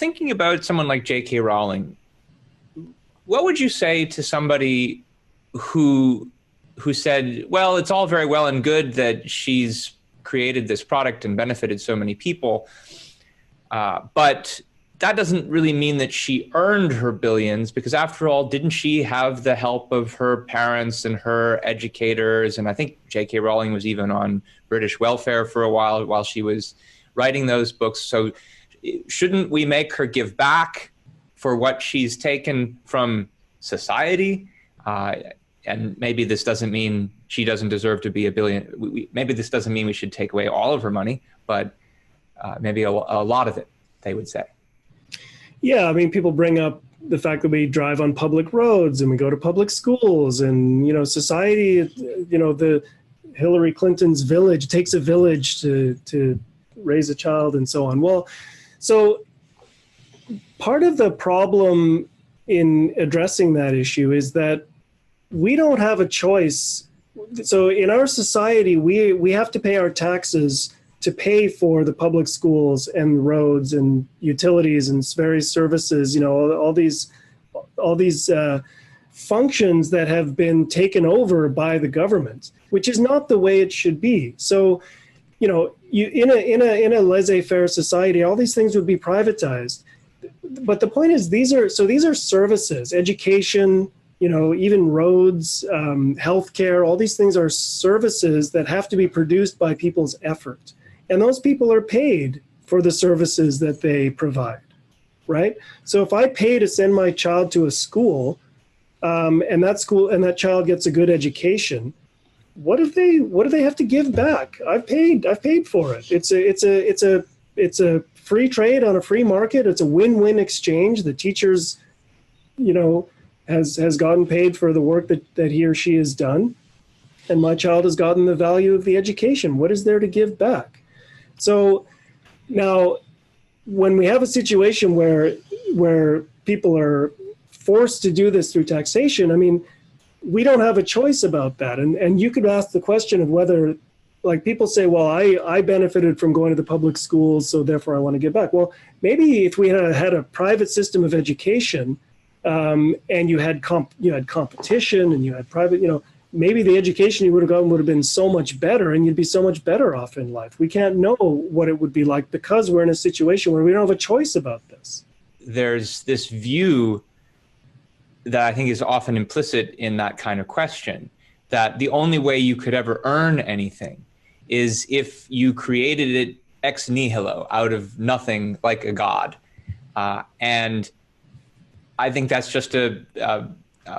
thinking about someone like J.K. Rowling, what would you say to somebody who said, well, it's all very well and good that she's created this product and benefited so many people, but that doesn't really mean that she earned her billions, because after all, didn't she have the help of her parents and her educators? And I think J.K. Rowling was even on British welfare for a while she was writing those books. So shouldn't we make her give back for what she's taken from society? And maybe this doesn't mean she doesn't deserve to be a billion. Maybe this doesn't mean we should take away all of her money, but maybe a lot of it, they would say. Yeah, I mean, people bring up the fact that we drive on public roads and we go to public schools, and, you know, society, you know, the Hillary Clinton's village, it takes a village to raise a child and so on. Well, so part of the problem in addressing that issue is that we don't have a choice. So in our society, we have to pay our taxes to pay for the public schools and roads and utilities and various services, you know, all these functions that have been taken over by the government, which is not the way it should be. So, you know, in a laissez-faire society, all these things would be privatized. But the point is, these are services, education, you know, even roads, healthcare, all these things are services that have to be produced by people's effort. And those people are paid for the services that they provide, right? So if I pay to send my child to a school, and that child gets a good education, what do they have to give back? I've paid for it. It's a free trade on a free market. It's a win-win exchange. The teachers, you know, has gotten paid for the work that he or she has done, and my child has gotten the value of the education. What is there to give back? So now, when we have a situation where people are forced to do this through taxation, I mean, we don't have a choice about that. And you could ask the question of whether, like, people say, well, I benefited from going to the public schools, so therefore I want to give back. Well, maybe if we had a private system of education, and you had competition and you had private, you know, maybe the education you would have gotten would have been so much better, and you'd be so much better off in life. We can't know what it would be like because we're in a situation where we don't have a choice about this. There's this view that I think is often implicit in that kind of question, that the only way you could ever earn anything is if you created it ex nihilo, out of nothing, like a god. And I think that's just a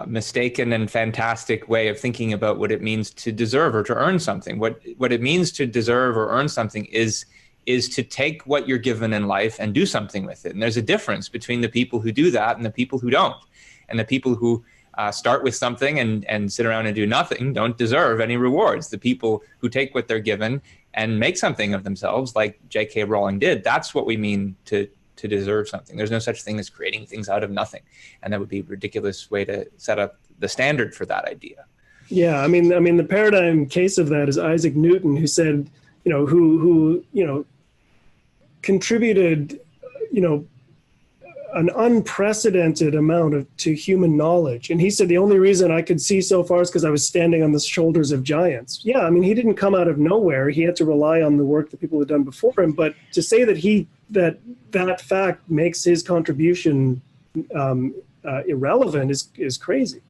mistaken and fantastic way of thinking about what it means to deserve or to earn something. What it means to deserve or earn something is to take what you're given in life and do something with it. And there's a difference between the people who do that and the people who don't. And the people who start with something and sit around and do nothing don't deserve any rewards. The people who take what they're given and make something of themselves, like J.K. Rowling did, that's what we mean to deserve something. There's no such thing as creating things out of nothing. And that would be a ridiculous way to set up the standard for that idea. Yeah, I mean, the paradigm case of that is Isaac Newton, who said, you know, who you know, contributed, you know, an unprecedented amount to human knowledge. And he said, the only reason I could see so far is because I was standing on the shoulders of giants. Yeah, I mean, he didn't come out of nowhere. He had to rely on the work that people had done before him. But to say that that fact makes his contribution irrelevant is crazy.